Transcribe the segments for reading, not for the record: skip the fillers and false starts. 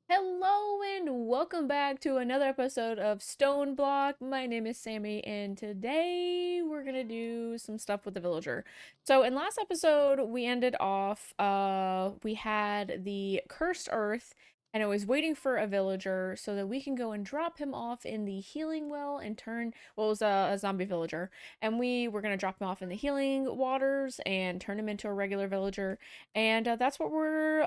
Hello and welcome back to another episode of StoneBlock. My name is Sammy and today we're gonna do some stuff with the villager. So in last episode we ended off we had the cursed earth and I was waiting for a villager so that we can go and drop him off in the healing well and turn well it was a zombie villager and we were gonna drop him off in the healing waters and turn him into a regular villager and that's what we're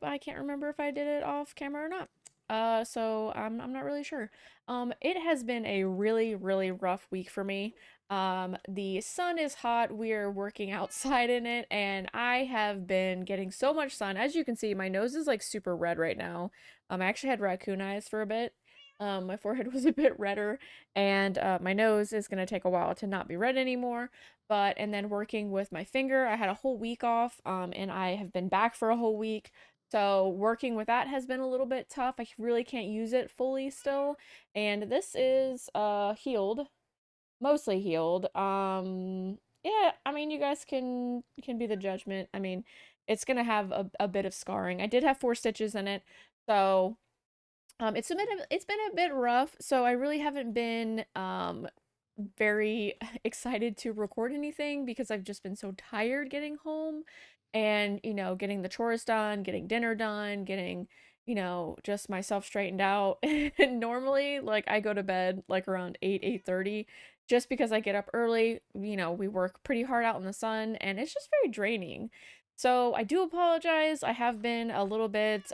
I can't remember if I did it off camera or not. So I'm not really sure. It has been a really rough week for me. The sun is hot. We're working outside in it, and I have been getting so much sun. As you can see, my nose is like super red right now. I actually had raccoon eyes for a bit. My forehead was a bit redder, and my nose is gonna take a while to not be red anymore. And then working with my finger, I had a whole week off, and I have been back for a whole week. So working with that has been a little bit tough. I really can't use it fully still. And this is healed, mostly healed. Yeah, I mean you guys can be the judgment. I mean, it's gonna have a bit of scarring. I did have 4 stitches in it, so it's been a bit rough. So I really haven't been very excited to record anything because I've just been so tired getting home and, getting the chores done, getting dinner done, getting, just myself straightened out. And normally, like, I go to bed like around 8, 8:30 just because I get up early. We work pretty hard out in the sun and it's just very draining. So I do apologize. I have been a little bit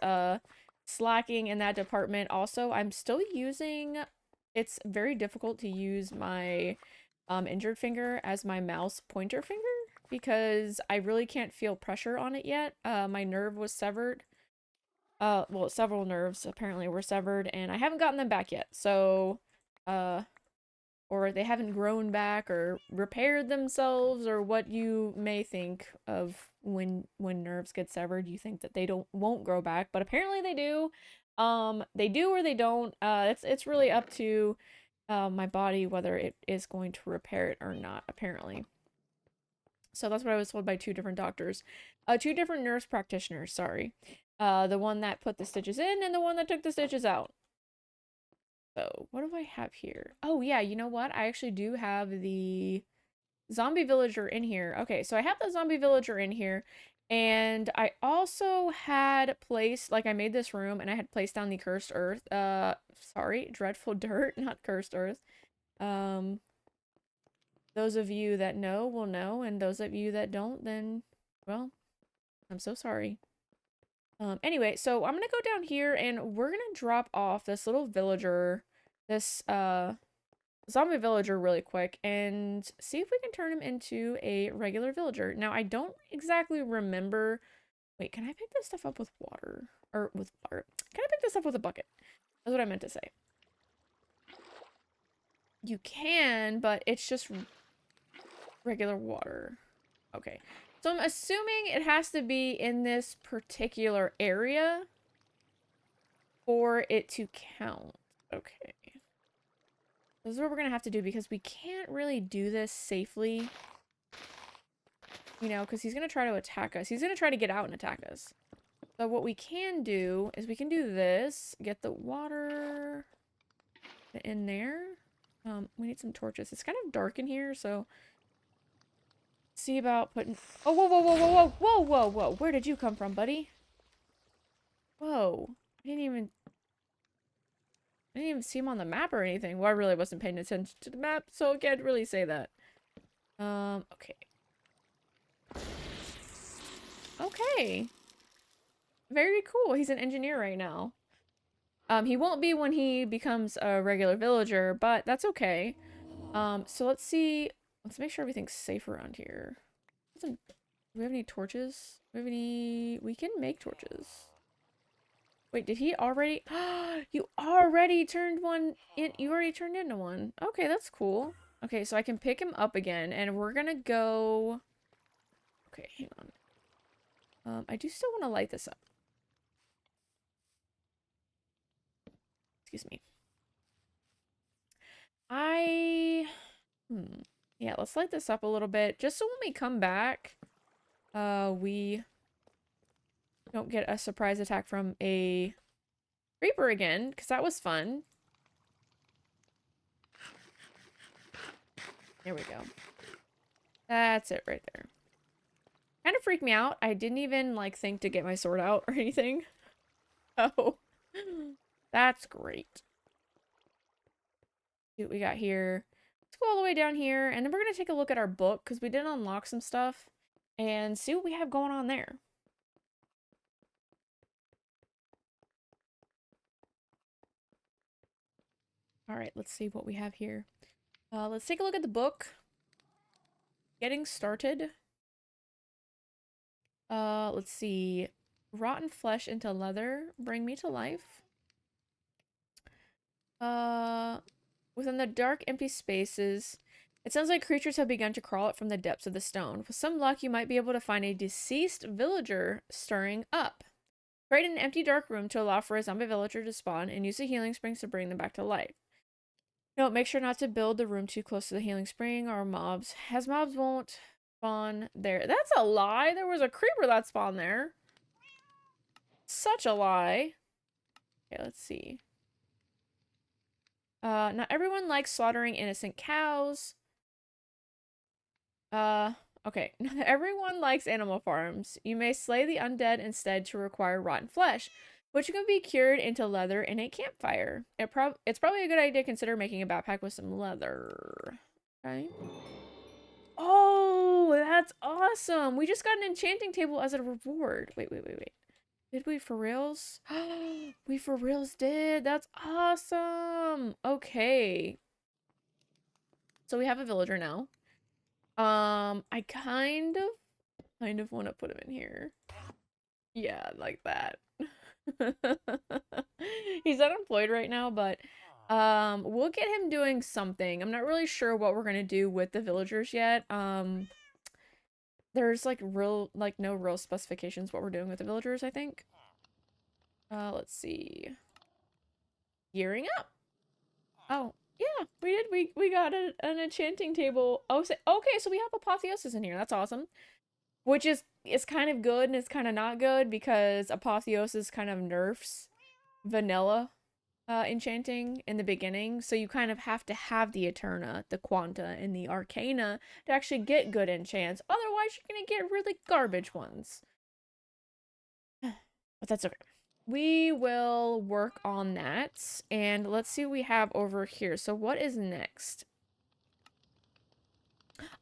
slacking in that department. Also, I'm still using it's very difficult to use my injured finger as my mouse pointer finger because I really can't feel pressure on it yet. My nerve was severed. Well, several nerves apparently were severed, and I haven't gotten them back yet. So, uh, or they haven't grown back or repaired themselves, or what you may think of when nerves get severed. You think that they won't grow back, but apparently they do. They do or they don't. It's really up to my body whether it is going to repair it or not, apparently. So that's what I was told by 2 different doctors. 2 different nurse practitioners, sorry. The one that put the stitches in and the one that took the stitches out. So, what do I have here? Oh, yeah, you know what? I actually do have the zombie villager in here. Okay, so I have the zombie villager in here. And I also had placed, like, I made this room and I had placed down the cursed earth. Sorry, dreadful dirt, not cursed earth. Um, those of you that know will know, and those of you that don't, then, well, I'm so sorry. Anyway, so I'm gonna go down here and we're gonna drop off this little villager, this, zombie villager really quick and see if we can turn him into a regular villager. Now, I don't exactly remember. Wait, can I pick this stuff up with water? Or with water? Can I pick this up with a bucket? That's what I meant to say. You can, but it's just regular water. Okay. So I'm assuming it has to be in this particular area for it to count. Okay. This is what we're gonna have to do because we can't really do this safely. Because he's gonna try to attack us. He's gonna try to get out and attack us. So what we can do is we can do this. Get the water in there. We need some torches. It's kind of dark in here, so see about putting. Oh, whoa, whoa, whoa, whoa, whoa, whoa, whoa, whoa! Where did you come from, buddy? Whoa! I didn't even see him on the map or anything. Well, I really wasn't paying attention to the map, so I can't really say that. Okay. Okay. Very cool. He's an engineer right now. He won't be when he becomes a regular villager, but that's okay. So let's see. Let's make sure everything's safe around here. Do we have any torches? We can make torches. Wait, did he already? You already turned one in. You already turned into one. Okay, that's cool. Okay, so I can pick him up again, and we're gonna go. Okay, hang on. I do still want to light this up. Excuse me. I yeah, let's light this up a little bit just so when we come back, we don't get a surprise attack from a creeper again, because that was fun. There we go. That's it right there. Kind of freaked me out. I didn't even like think to get my sword out or anything. Oh, that's great. See what we got here. Let's go all the way down here, and then we're gonna take a look at our book because we did unlock some stuff and see what we have going on there. All right, let's see what we have here. Let's take a look at the book. Getting started. Let's see. Rotten flesh into leather. Bring me to life. Uh, Within the dark, empty spaces, it sounds like creatures have begun to crawl up from the depths of the stone. With some luck, you might be able to find a deceased villager stirring up. Create an empty, dark room to allow for a zombie villager to spawn, and use the healing springs to bring them back to life. No, make sure not to build the room too close to the healing spring or mobs, as mobs won't spawn there. That's a lie. There was a creeper that spawned there. Such a lie. Okay, let's see. Not everyone likes slaughtering innocent cows. Okay. Not everyone likes animal farms. You may slay the undead instead to require rotten flesh, which can be cured into leather in a campfire. It's probably a good idea to consider making a backpack with some leather. Okay. Oh, that's awesome. We just got an enchanting table as a reward. Wait. Did we for reals? We for reals did. That's awesome. Okay. So we have a villager now. I kind of want to put him in here. Yeah, like that. He's unemployed right now, but we'll get him doing something. I'm not really sure what we're gonna do with the villagers yet. There's like no real specifications what we're doing with the villagers, I think. Let's see. Gearing up. Oh, yeah, we did. We got an enchanting table. Oh, okay, so we have apotheosis in here. That's awesome. Which is kind of good and it's kind of not good because apotheosis kind of nerfs vanilla enchanting in the beginning. So you kind of have to have the Eterna, the Quanta, and the Arcana to actually get good enchants. Otherwise, you're gonna get really garbage ones. But that's okay. We will work on that. And let's see what we have over here. So what is next?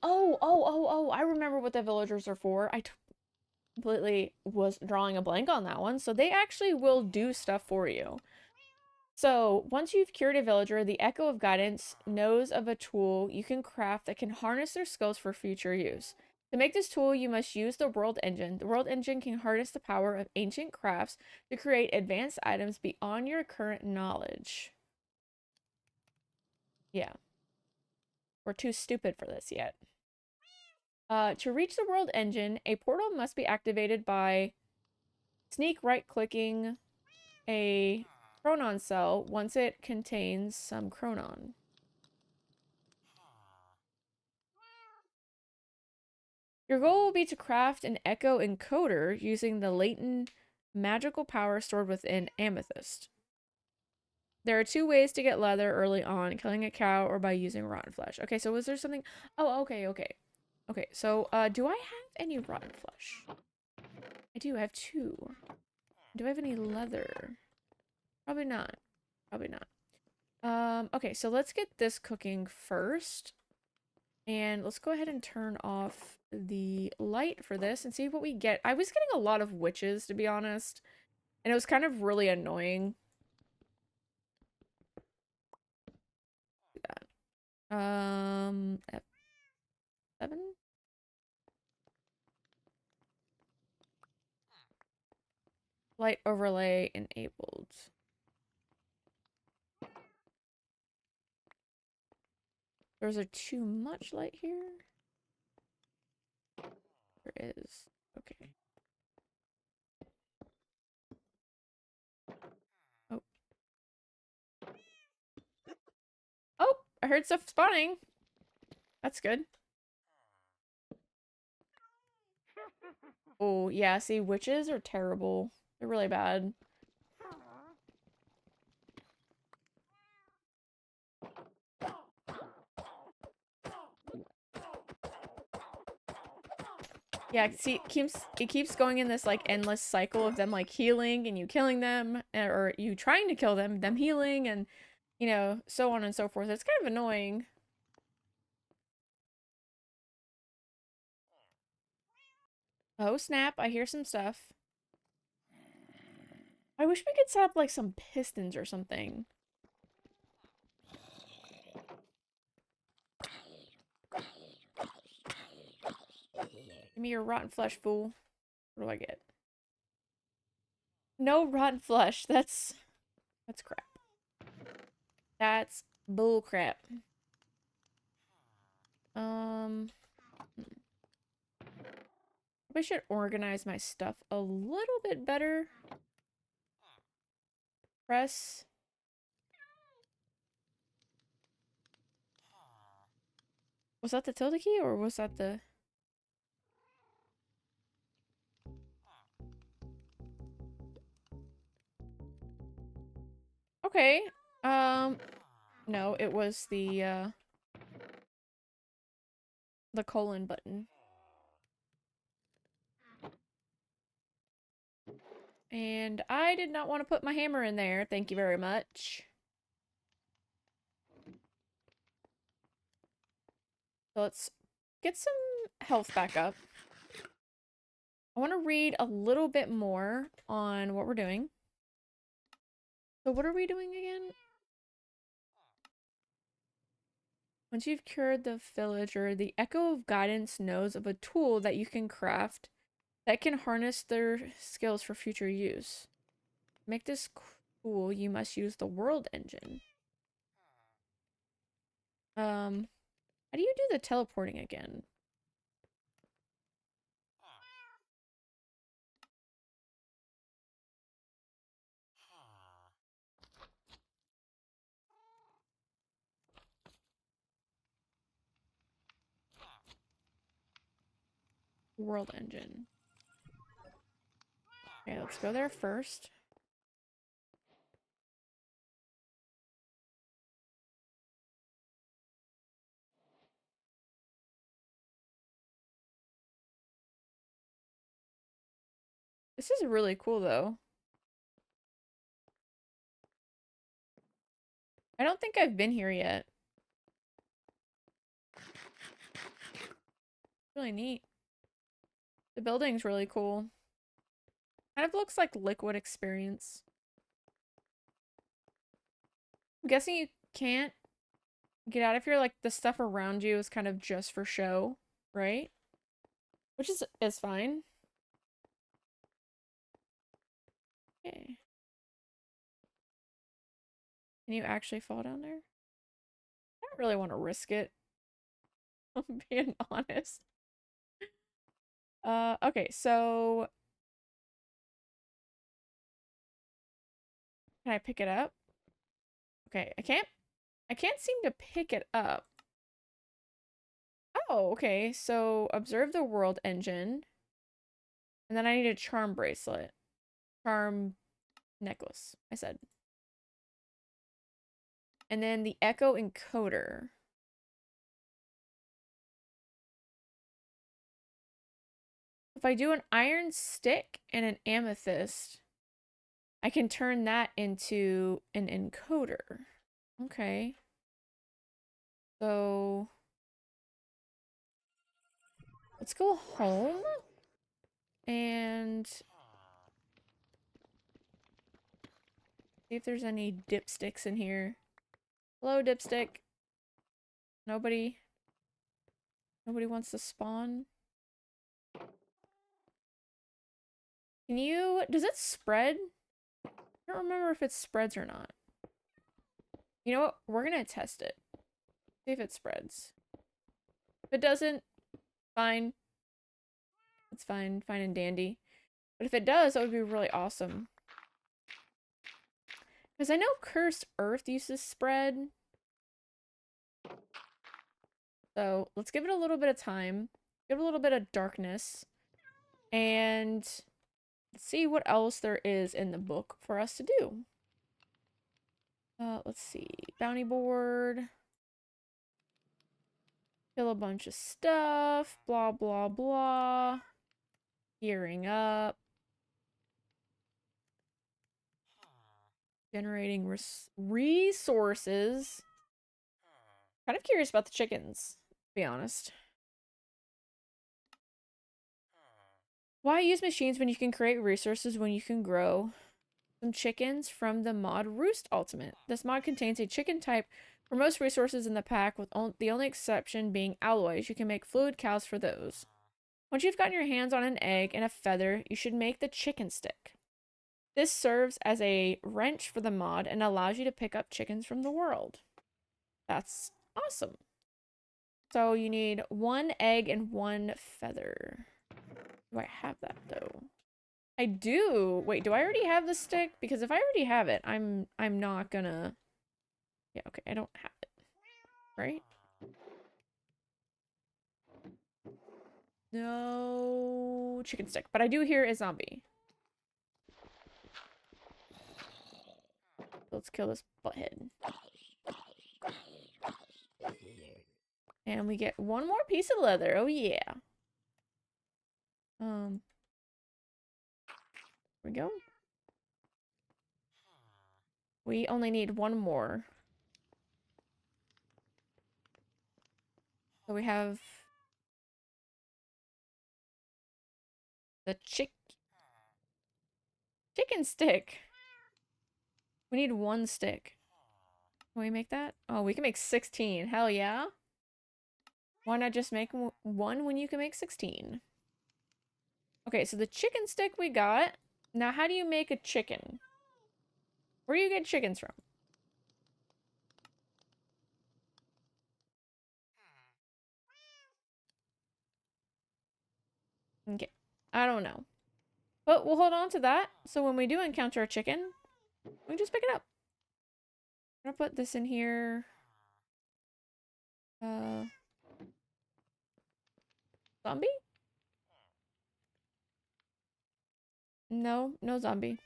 Oh, I remember what the villagers are for. I completely was drawing a blank on that one. So they actually will do stuff for you. So once you've cured a villager, the Echo of Guidance knows of a tool you can craft that can harness their skills for future use. To make this tool, you must use the World Engine. The World Engine can harness the power of ancient crafts to create advanced items beyond your current knowledge. Yeah. We're too stupid for this yet. To reach the World Engine, a portal must be activated by sneak right-clicking a chronon cell once it contains some chronon. Your goal will be to craft an echo encoder using the latent magical power stored within amethyst. There are 2 ways to get leather early on, killing a cow or by using rotten flesh. Okay, so was there something? Oh, okay. Okay, so do I have any rotten flesh? I do, I have 2. Do I have any leather? Probably not. Probably not. Okay, so let's get this cooking first. And let's go ahead and turn off the light for this and see what we get. I was getting a lot of witches, to be honest. And it was kind of really annoying. Do that. F7? Light overlay enabled. There's a too much light here? There is. Okay. Oh. Oh! I heard stuff spawning! That's good. Oh, yeah, see, witches are terrible. They're really bad. Yeah, see, it keeps going in this like endless cycle of them like healing and you killing them, or you trying to kill them, them healing, and you know, so on and so forth. It's kind of annoying. Oh snap, I hear some stuff. I wish we could set up like some pistons or something. Give me your rotten flesh, fool. What do I get? No rotten flesh. That's crap. That's bull crap. Um, I should organize my stuff a little bit better. Press. Was that the tilde key or was that the... Okay. Um, no, it was the colon button. And I did not want to put my hammer in there. Thank you very much. So let's get some health back up. I want to read a little bit more on what we're doing. So what are we doing again? Once you've cured the villager, the Echo of Guidance knows of a tool that you can craft that can harness their skills for future use. To make this cool, you must use the world engine. How do you do the teleporting again? World engine. Okay, let's go there first. This is really cool though. I don't think I've been here yet. Really neat. The building's really cool. Kind of looks like Liquid Experience. I'm guessing you can't get out of here, like the stuff around you is kind of just for show, right? Which is fine. Okay. Can you actually fall down there? I don't really want to risk it. I'm being honest. Okay, so can I pick it up? Okay, I can't seem to pick it up. Oh, okay. So observe the world engine. And then I need a charm bracelet. Charm necklace, I said. And then the echo encoder. If I do an iron stick and an amethyst, I can turn that into an encoder. Okay. So let's go home and see if there's any dipsticks in here. Hello, dipstick. Nobody wants to spawn. Can you, does it spread? I don't remember if it spreads or not. You know what? We're gonna test it. See if it spreads. If it doesn't, fine. It's fine. Fine and dandy. But if it does, that would be really awesome. Because I know Cursed Earth used to spread. So let's give it a little bit of time. Give it a little bit of darkness. And let's see what else there is in the book for us to do. Let's see. Bounty board. Kill a bunch of stuff. Blah, blah, blah. Gearing up. Generating resources. Kind of curious about the chickens, to be honest. Why use machines when you can create resources when you can grow some chickens from the mod Roost Ultimate? This mod contains a chicken type for most resources in the pack, with the only exception being alloys. You can make fluid cows for those. Once you've gotten your hands on an egg and a feather, you should make the chicken stick. This serves as a wrench for the mod and allows you to pick up chickens from the world. That's awesome. So you need 1 egg and 1 feather. Do I have that though? I do. Wait, do I already have the stick? Because if I already have it, I'm not gonna. Yeah, okay, I don't have it. Right? No chicken stick, but I do hear a zombie. Let's kill this butthead. And we get 1 more piece of leather. Oh yeah. Here we go. We only need 1 more. So we have the chicken stick. We need 1 stick. Can we make that? Oh, we can make 16. Hell yeah. Why not just make 1 when you can make 16? Okay, so the chicken stick we got. Now, how do you make a chicken? Where do you get chickens from? Okay, I don't know. But we'll hold on to that. So when we do encounter a chicken, we just pick it up. I'm gonna put this in here. Zombie? No, no zombie.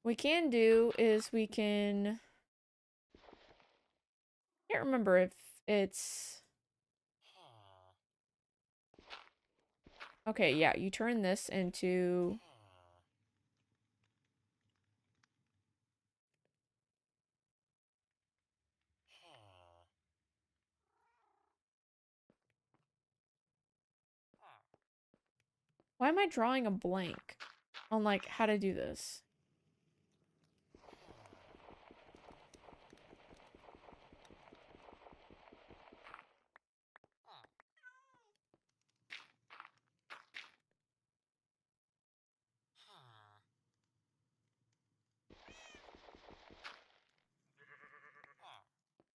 What we can do is we can... Can't remember if it's... Okay, yeah, you turn this into... Why am I drawing a blank on, like, how to do this?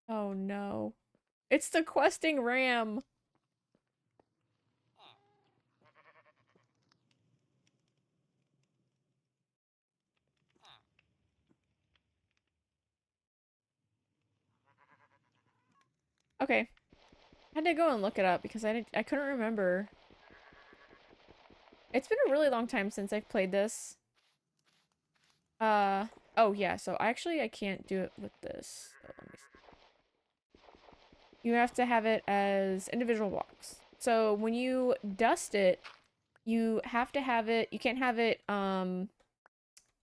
Oh no. It's the questing ram! Okay. I had to go and look it up because I couldn't remember. It's been a really long time since I've played this. Oh yeah, so actually I can't do it with this. So let me see. You have to have it as individual blocks. So when you dust it, you have to have it, you can't have it,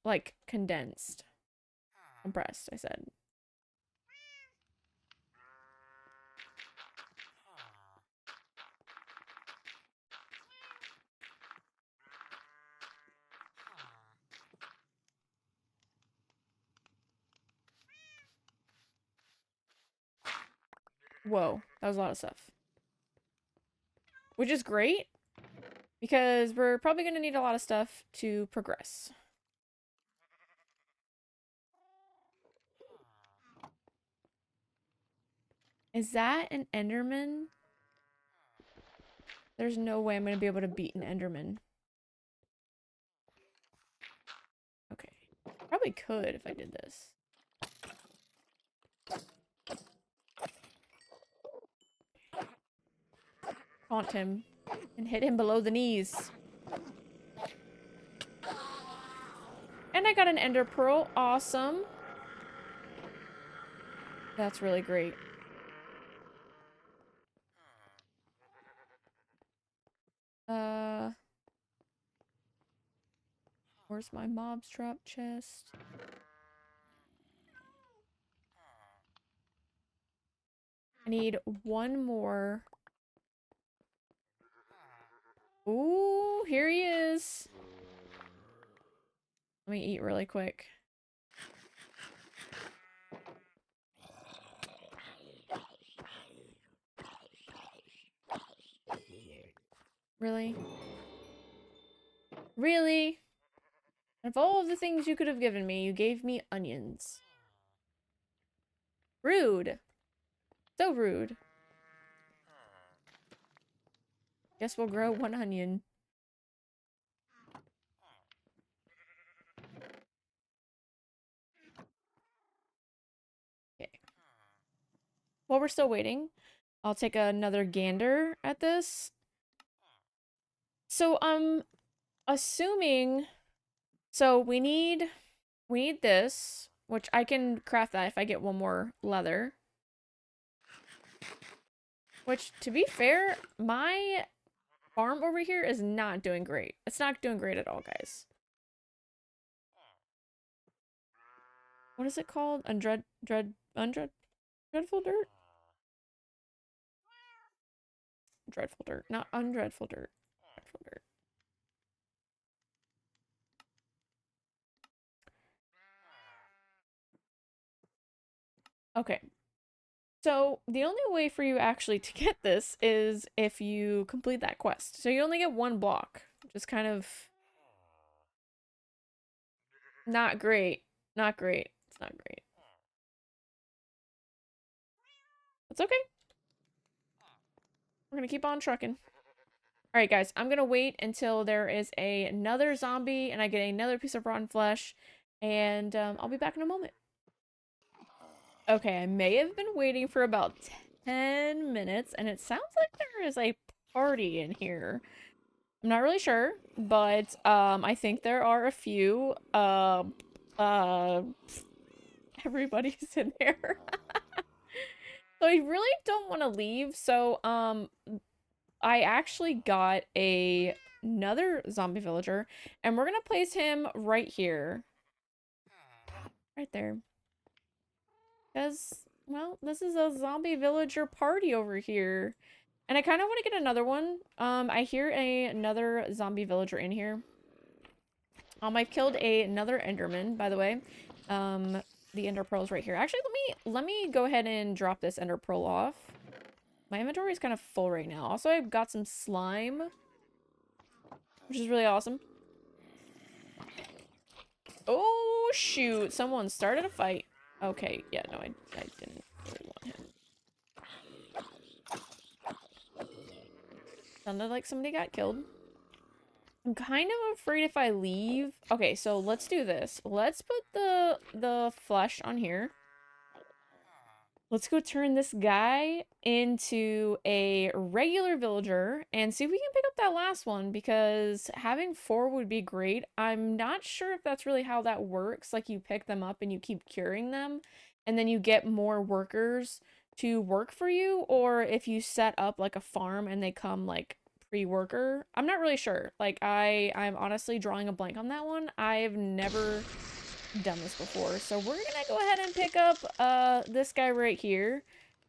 like condensed. Compressed, I said. Whoa, that was a lot of stuff. Which is great, because we're probably going to need a lot of stuff to progress. Is that an Enderman? There's no way I'm going to be able to beat an Enderman. Okay. Probably could if I did this. Taunt him and hit him below the knees. And I got an ender pearl. Awesome. That's really great. Uh, where's my mob's trap chest? I need one more. Ooh, here he is. Let me eat really quick. Really? Really? Of all of the things you could have given me, you gave me onions. Rude. So rude. Guess we'll grow one onion. Okay. While we're still waiting, I'll take another gander at this. So I'm assuming so we need this, which I can craft that if I get one more leather. Which to be fair, my farm over here is not doing great. It's not doing great at all, guys. What is it called? Dreadful dirt? Dreadful dirt, not undreadful dirt. Dreadful dirt. Okay. So the only way for you actually to get this is if you complete that quest. So you only get one block, which is kind of not great. Not great. It's not great. It's okay. We're gonna keep on trucking. All right, guys, I'm gonna wait until there is another zombie and I get another piece of rotten flesh, and I'll be back in a moment. Okay, I may have been waiting for about 10 minutes, and it sounds like there is a party in here. I'm not really sure, but I think there are a few. Uh, everybody's in there. So I really don't want to leave. So I actually got another zombie villager, and we're gonna place him right here, right there, because well, this is a zombie villager party over here. And I kind of want to get another one. I hear another zombie villager in here. I've killed another Enderman, by the way. The Ender Pearl's right here. Actually, let me go ahead and drop this Ender Pearl off. My inventory is kind of full right now. Also, I've got some slime, which is really awesome. Oh shoot! Someone started a fight. Okay, yeah, no, I didn't really want him. Sounded like somebody got killed. I'm kind of afraid if I leave. Okay, so let's do this. Let's put the flesh on here. Let's go turn this guy into a regular villager and see if we can pick up that last one, because having 4 would be great. I'm not sure if that's really how that works. Like, you pick them up and you keep curing them and then you get more workers to work for you, or if you set up like a farm and they come like pre-worker. I'm not really sure. Like, I'm honestly drawing a blank on that one. I've never done this before. So we're gonna go ahead and pick up this guy right here.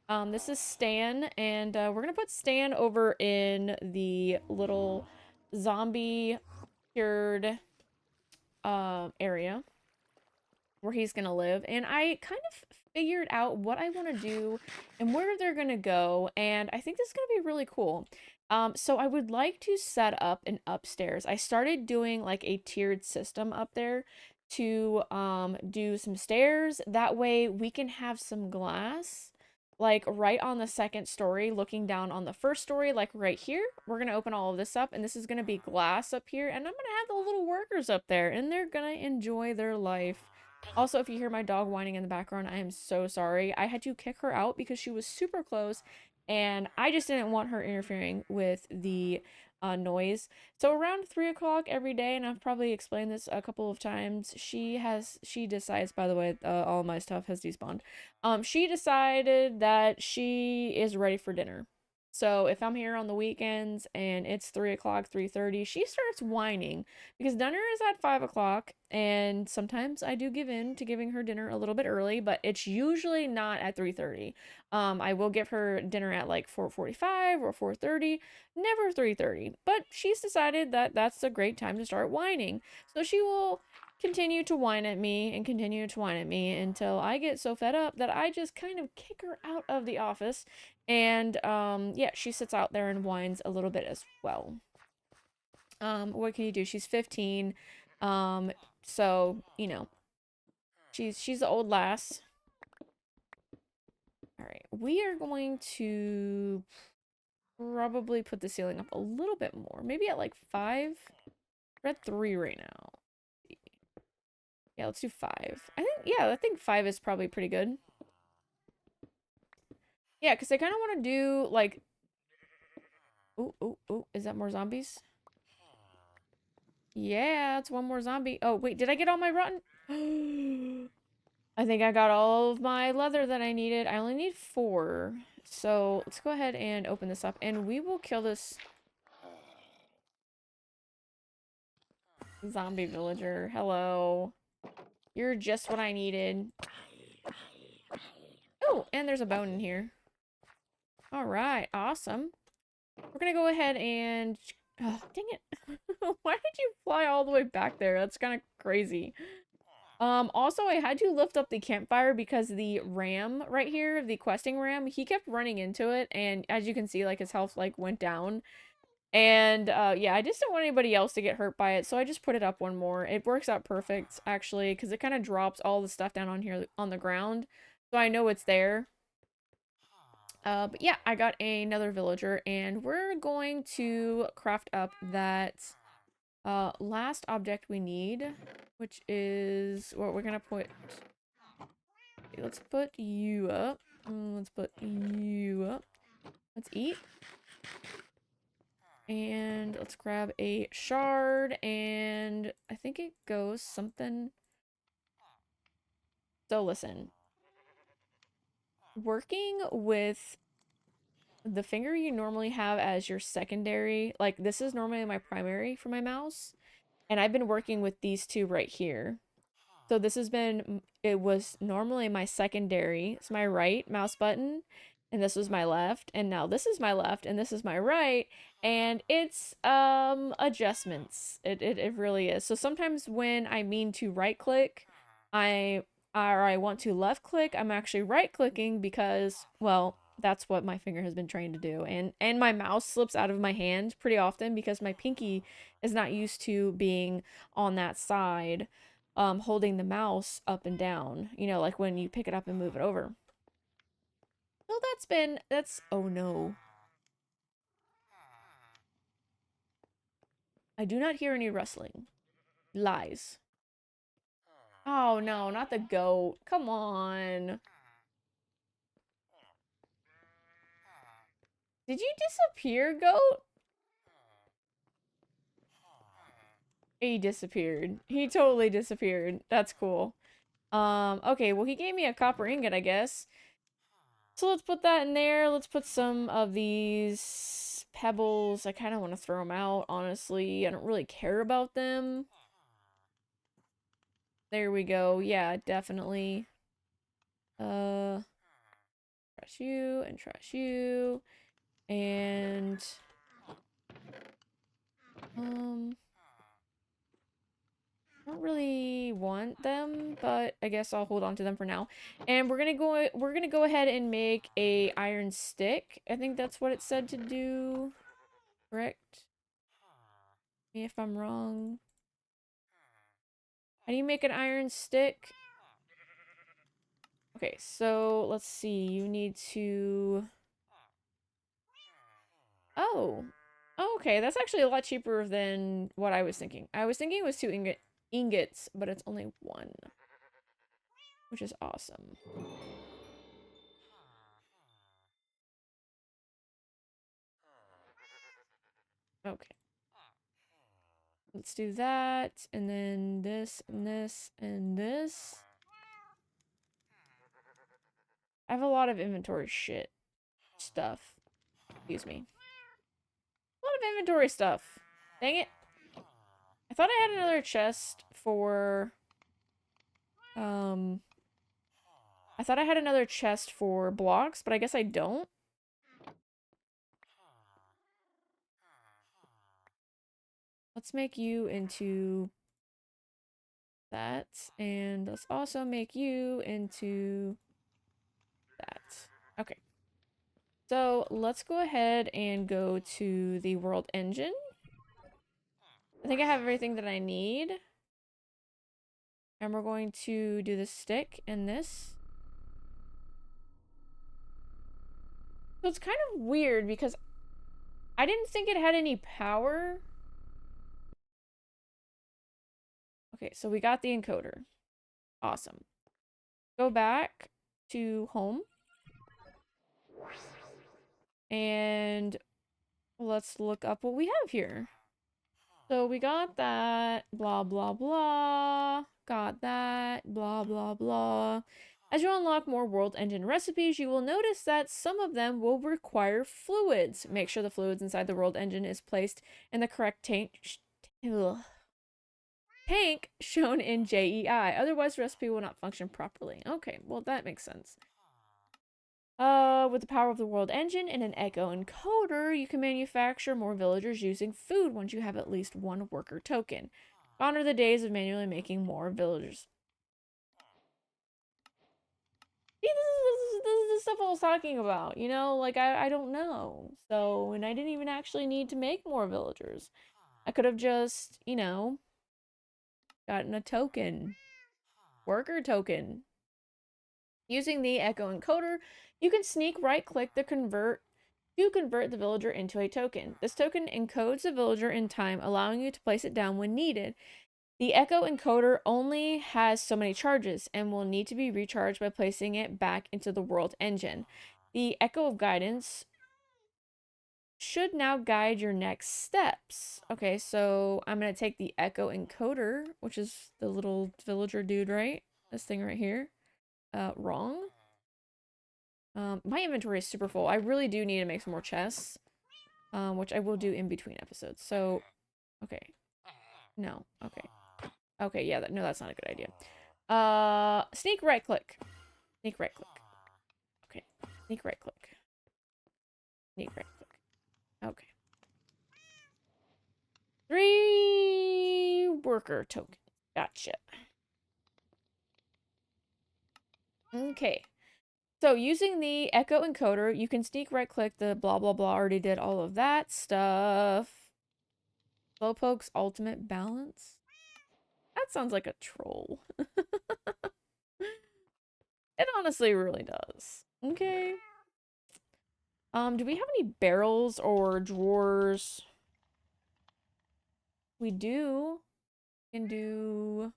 This is Stan, and we're gonna put Stan over in the little zombie cured area where he's gonna live. And I kind of figured out what I want to do and where they're gonna go, and I think this is gonna be really cool. So I would like to set up an upstairs. I started doing like a tiered system up there to do some stairs. That way we can have some glass like right on the second story looking down on the first story, like right here. We're gonna open all of this up, and this is gonna be glass up here, and I'm gonna have the little workers up there, and they're gonna enjoy their life. Also, if you hear my dog whining in the background, I am so sorry. I had to kick her out because she was super close, and I just didn't want her interfering with the noise. So around 3 o'clock every day, and I've probably explained this a couple of times, she decides, by the way, all my stuff has despawned. She decided that she is ready for dinner. So if I'm here on the weekends and it's 3 o'clock, 3:30, she starts whining because dinner is at 5 o'clock, and sometimes I do give in to giving her dinner a little bit early, but it's usually not at 3:30. I will give her dinner at like 4:45 or 4:30, never 3:30. But she's decided that that's a great time to start whining. So she will continue to whine at me and continue to whine at me until I get so fed up that I just kind of kick her out of the office. And yeah, she sits out there and whines a little bit as well. What can you do? She's 15. Um, so, you know, she's the old lass. All right. We are going to probably put the ceiling up a little bit more. Maybe at like 5. We're at 3 right now. Yeah, let's do 5. I think 5 is probably pretty good. Yeah, because I kind of want to do like, oh, is that more zombies? Yeah, it's one more zombie. Oh, wait, did I get all my rotten? I think I got all of my leather that I needed. I only need 4. So let's go ahead and open this up and we will kill this zombie villager. Hello. You're just what I needed. Oh, and there's a bone in here. All right, awesome. We're gonna go ahead and... Oh, dang it. Why did you fly all the way back there? That's kind of crazy. Also, I had to lift up the campfire because the ram right here, the questing ram, he kept running into it, and as you can see, like, his health, like, went down. And, yeah, I just don't want anybody else to get hurt by it, so I just put it up one more. It works out perfect, actually, because it kind of drops all the stuff down on here on the ground, so I know it's there. But yeah, I got another villager, and we're going to craft up that last object we need, which is what we're gonna put. Let's put you up. Let's put you up. Let's eat. And let's grab a shard, and I think it goes something. So listen, working with the finger you normally have as your secondary, like this is normally my primary for my mouse, and I've been working with these two right here. So this has been, it was normally my secondary. It's my right mouse button, and this was my left, and now this is my left, and this is my right, and it's adjustments. It really is. So sometimes when I mean to right click, I want to left click, I'm actually right clicking because, well, that's what my finger has been trained to do. And my mouse slips out of my hand pretty often because my pinky is not used to being on that side, holding the mouse up and down, you know, like when you pick it up and move it over. So oh no. I do not hear any rustling. Lies. Oh no, not the goat. Come on. Did you disappear, goat? He disappeared. He totally disappeared. That's cool. Okay, well he gave me a copper ingot, I guess. So let's put that in there. Let's put some of these pebbles. I kind of want to throw them out, honestly. I don't really care about them. There we go. Yeah, definitely. Trash you and trash you. And I don't really want them, but I guess I'll hold on to them for now. And we're gonna go ahead and make a iron stick. I think that's what it said to do. Correct? Me if I'm wrong. How do you make an iron stick? Okay, so let's see. You need to... Oh. Oh, okay, that's actually a lot cheaper than what I was thinking. I was thinking it was 2 ingots, but it's only 1. Which is awesome. Okay. Let's do that, and then this, and this, and this. I have a lot of inventory stuff. Excuse me. A lot of inventory stuff. Dang it. I thought I had another chest for... I thought I had another chest for blocks, but I guess I don't. Let's make you into that. And let's also make you into that. Okay. So let's go ahead and go to the world engine. I think I have everything that I need. And we're going to do the stick and this. So it's kind of weird because I didn't think it had any power. Okay, so we got the encoder. Awesome. Go back to home. And let's look up what we have here. So we got that, blah, blah, blah. Got that, blah, blah, blah. As you unlock more world engine recipes, you will notice that some of them will require fluids. Make sure the fluids inside the world engine is placed in the correct tank shown in JEI. Otherwise, the recipe will not function properly. Okay, well, that makes sense. With the power of the world engine and an echo encoder, you can manufacture more villagers using food once you have at least one worker token. Gone are the days of manually making more villagers. See, this is the stuff I was talking about, you know? Like, I don't know. So, and I didn't even actually need to make more villagers. I could have just, you know, gotten a token. Worker token. Using the echo encoder, you can sneak right-click the convert the villager into a token. This token encodes the villager in time, allowing you to place it down when needed. The echo encoder only has so many charges and will need to be recharged by placing it back into the world engine. The echo of guidance should now guide your next steps. Okay, so I'm going to take the echo encoder, which is the little villager dude, right? This thing right here. Wrong. My inventory is super full. I really do need to make some more chests, which I will do in between episodes. So, okay. No, okay. Okay, yeah, no, that's not a good idea. Sneak right click. Sneak right click. Okay, sneak right click. Sneak right click. Okay. 3 worker tokens. Gotcha. Okay. So using the echo encoder, you can sneak right click the blah blah blah. Already did all of that stuff. Slowpoke's ultimate balance. That sounds like a troll. It honestly really does. Okay. Do we have any barrels or drawers? We do. We can do,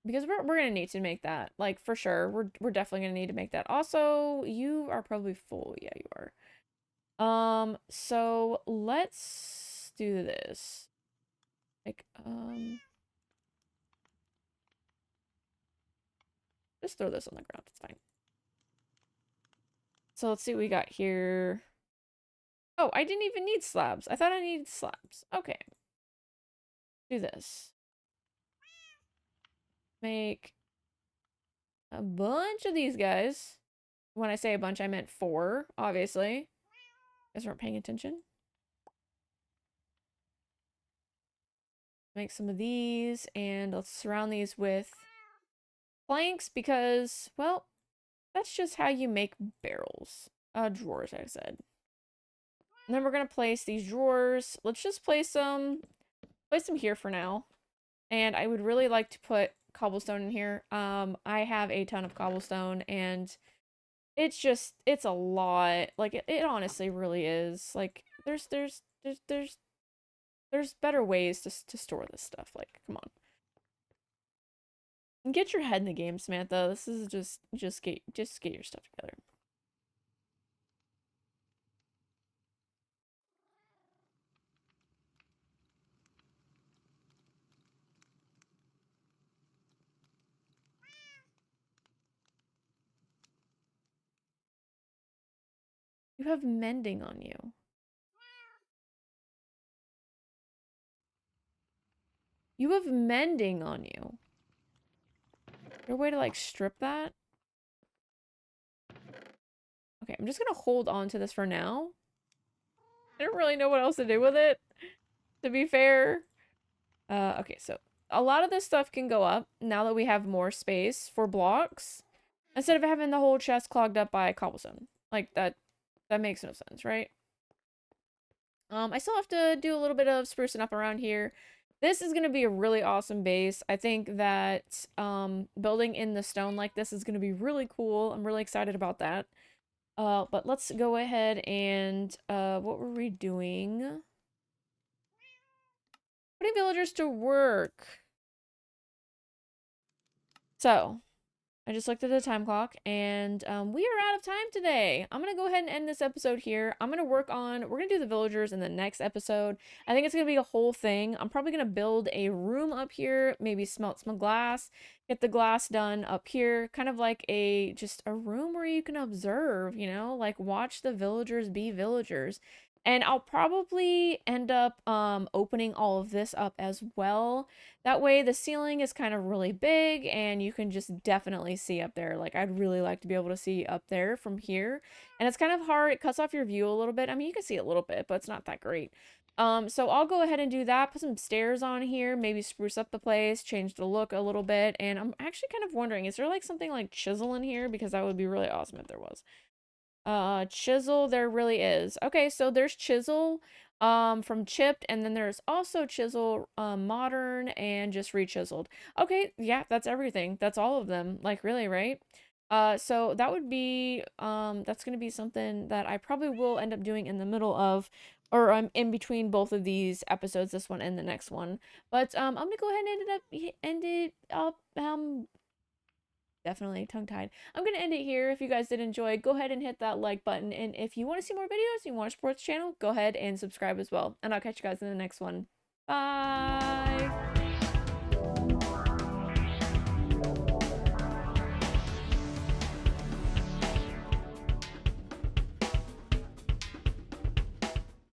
because we're gonna need to make that. Like, for sure. We're definitely gonna need to make that. Also, you are probably full. Yeah, you are. So let's do this. Like, just throw this on the ground. It's fine. So let's see what we got here. Oh, I didn't even need slabs. I thought I needed slabs. Okay. Do this. Make a bunch of these guys. When I say a bunch, I meant 4, obviously. You guys weren't paying attention. Make some of these, and let's surround these with planks because, well, that's just how you make barrels. Drawers, I said. And then we're gonna place these drawers. Let's just place them here for now. And I would really like to put cobblestone in here. I have a ton of cobblestone, and it's a lot. Like, it honestly really is. Like, there's better ways to store this stuff. Like, come on. And get your head in the game, Samantha. This is just get your stuff together. You have mending on you. You have mending on you. Is there a way to like strip that? Okay, I'm just gonna hold on to this for now. I don't really know what else to do with it, to be fair. Okay, so a lot of this stuff can go up now that we have more space for blocks instead of having the whole chest clogged up by cobblestone. Like that makes no sense, right? I still have to do a little bit of sprucing up around here. This is going to be a really awesome base. I think that building in the stone like this is going to be really cool. I'm really excited about that. But let's go ahead and what were we doing? Putting villagers to work. So, I just looked at the time clock and we are out of time today. I'm going to go ahead and end this episode here. I'm going to we're going to do the villagers in the next episode. I think it's going to be a whole thing. I'm probably going to build a room up here, maybe smelt some glass, get the glass done up here, kind of like just a room where you can observe, you know, like watch the villagers be villagers. And I'll probably end up opening all of this up as well. That way the ceiling is kind of really big and you can just definitely see up there. Like I'd really like to be able to see up there from here. And it's kind of hard. It cuts off your view a little bit. I mean, you can see a little bit, but it's not that great. So I'll go ahead and do that. Put some stairs on here, maybe spruce up the place, change the look a little bit. And I'm actually kind of wondering, is there like something like chisel in here? Because that would be really awesome if there was. Chisel, there really is. Okay, so there's chisel from chipped, and then there's also chisel modern and just rechiseled. Okay, yeah, that's everything. That's all of them. Like really, right? So that would be that's gonna be something that I probably will end up doing in the middle of or in between both of these episodes, this one and the next one. But I'm gonna go ahead and end it up definitely tongue-tied. I'm going to end it here. If you guys did enjoy, go ahead and hit that like button. And if you want to see more videos, you want to support this channel, go ahead and subscribe as well. And I'll catch you guys in the next one. Bye!